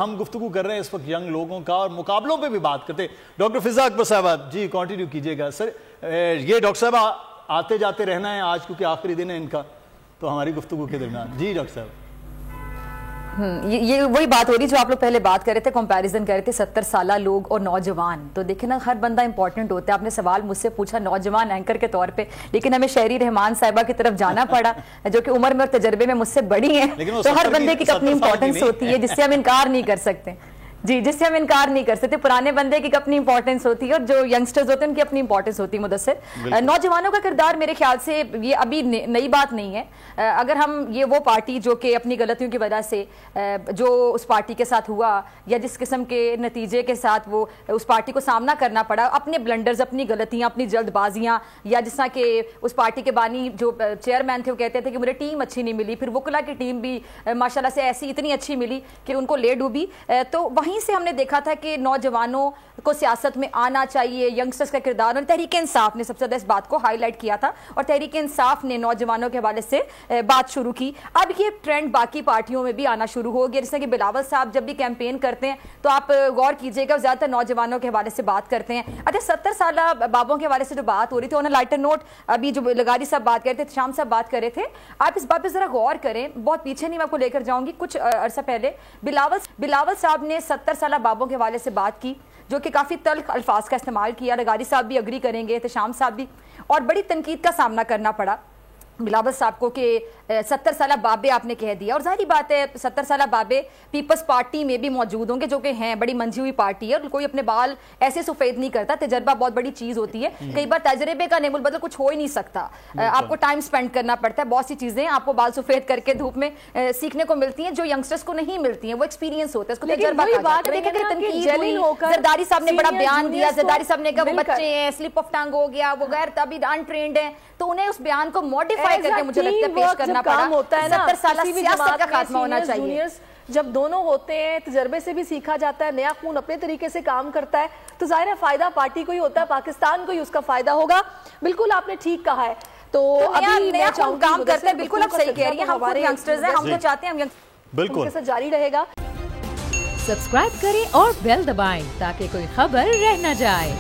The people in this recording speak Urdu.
ہم گفتگو کر رہے ہیں اس وقت ینگ لوگوں کا اور مقابلوں پہ بھی بات کرتے ہیں. ڈاکٹر فضا اکبر صاحبہ جی کنٹینیو کیجئے گا. سر یہ ڈاکٹر صاحب آتے جاتے رہنا ہے آج کیونکہ آخری دن ہے ان کا تو ہماری گفتگو کے درمیان. جی ڈاکٹر صاحب یہ وہی بات ہو رہی جو آپ لوگ پہلے بات کر رہے تھے, کمپیریزن کر رہے تھے 70 سالہ لوگ اور نوجوان. تو دیکھیں نا ہر بندہ امپورٹنٹ ہوتا ہے. آپ نے سوال مجھ سے پوچھا نوجوان اینکر کے طور پہ, لیکن ہمیں شہری رحمان صاحبہ کی طرف جانا پڑا جو کہ عمر میں اور تجربے میں مجھ سے بڑی ہیں. تو ہر بندے کی اپنی امپورٹنس ہوتی ہے جس سے ہم انکار نہیں کر سکتے. جی جس سے ہم انکار نہیں کر سکتے. پرانے بندے کی اپنی امپورٹنس ہوتی ہے اور جو ینگسٹرز ہوتے ہیں ان کی اپنی امپورٹنس ہوتی ہے. مدثر, نوجوانوں کا کردار میرے خیال سے یہ ابھی نئی بات نہیں ہے. اگر ہم یہ وہ پارٹی جو کہ اپنی غلطیوں کی وجہ سے جو اس پارٹی کے ساتھ ہوا یا جس قسم کے نتیجے کے ساتھ وہ اس پارٹی کو سامنا کرنا پڑا, اپنے بلنڈرز, اپنی غلطیاں, اپنی جلد بازیاں, یا جس طرح کہ اس پارٹی کے بانی جو چیئرمین تھے وہ کہتے تھے کہ مجھے ٹیم اچھی نہیں ملی, پھر وکلا کی ٹیم بھی ماشاءاللہ سے ایسی اتنی اچھی ملی کہ ان کو لے ڈوبی. تو وہیں سے ہم نے دیکھا تھا کہ نوجوانوں کو سیاست میں آنا چاہیے, ینگسٹرز کا کردار. اور تحریک انصاف نے سب سے زیادہ اس بات کو ہائی لائٹ کیا تھا اور تحریک انصاف نے نوجوانوں کے حوالے سے بات شروع کی. اب یہ ٹرینڈ باقی پارٹیوں میں بھی آنا شروع ہو گیا. جیسے کہ بلاول صاحب جب بھی کیمپین کرتے ہیں تو آپ غور کیجئے گا زیادہ تر نوجوانوں کے حوالے سے بات کرتے ہیں. اچھا 70 سالہ بابوں کے حوالے سے جو بات ہو رہی تھی, آن اے لائٹر نوٹ ابھی جو لغاری صاحب بات کر رہے تھے, شام صاحب بات کر رہے تھے, آپ اس بات پہ ذرا غور کریں. بہت پیچھے نہیں میں آپ کو لے کر جاؤں گی. کچھ عرصہ پہلے بلاول صاحب نے 70 سالہ بابوں کے حوالے سے بات کی جو کہ کافی تلخ الفاظ کا استعمال کیا. لغاری صاحب بھی اگری کریں گے, شام صاحب بھی, اور بڑی تنقید کا سامنا کرنا پڑا بلاول صاحب کو کہ 70 سالہ بابے آپ نے کہہ دیا. اور ظاہری بات ہے 70 سالہ بابے پیپلز پارٹی میں بھی موجود ہوں گے جو کہ ہیں بڑی منجھی ہوئی پارٹی ہے, اور کوئی اپنے بال ایسے سفید نہیں کرتا. تجربہ بہت بڑی چیز ہوتی ہے. کئی بار تجربے کا نعم البدل کچھ ہو ہی نہیں سکتا. آپ کو ٹائم سپینڈ کرنا پڑتا ہے. بہت سی چیزیں آپ کو بال سفید کر کے دھوپ میں سیکھنے کو ملتی ہیں جو ینگسٹرز کو نہیں ملتی ہیں. وہ ایکسپیرینس ہوتا ہے, اس کو تجربہ. زرداری صاحب نے بڑا بیان دیا. زرداری صاحب نے کہا وہ بچے ہیں, سلپ آف ٹنگ ہو گیا, وہ غیر ابھی انٹرینڈ ہیں, تو انہیں اس بیان کو ماڈیفائی کر کے مجھے لگتا ہے پیش کرنا پڑا. 70 سالہ سیاست کا خاتمہ ہونا چاہیے. جب دونوں ہوتے ہیں تجربے سے بھی سیکھا جاتا ہے, نیا خون اپنے طریقے سے کام کرتا ہے, تو ظاہر ہے فائدہ پارٹی کو ہی ہوتا ہے, پاکستان کو ہی اس کا فائدہ ہوگا. بالکل آپ نے ٹھیک کہا ہے. تو ابھی نیا خون کام کرتے ہیں. بالکل آپ صحیح کہہ رہی ہیں. ہم خود ینگسٹرز ہیں, ہم تو چاہتے ہیں ہم بالکل کے ساتھ جاری رہے گا. سبسکرائب کریں اور بیل دبائیں تاکہ کوئی خبر رہ نہ جائے.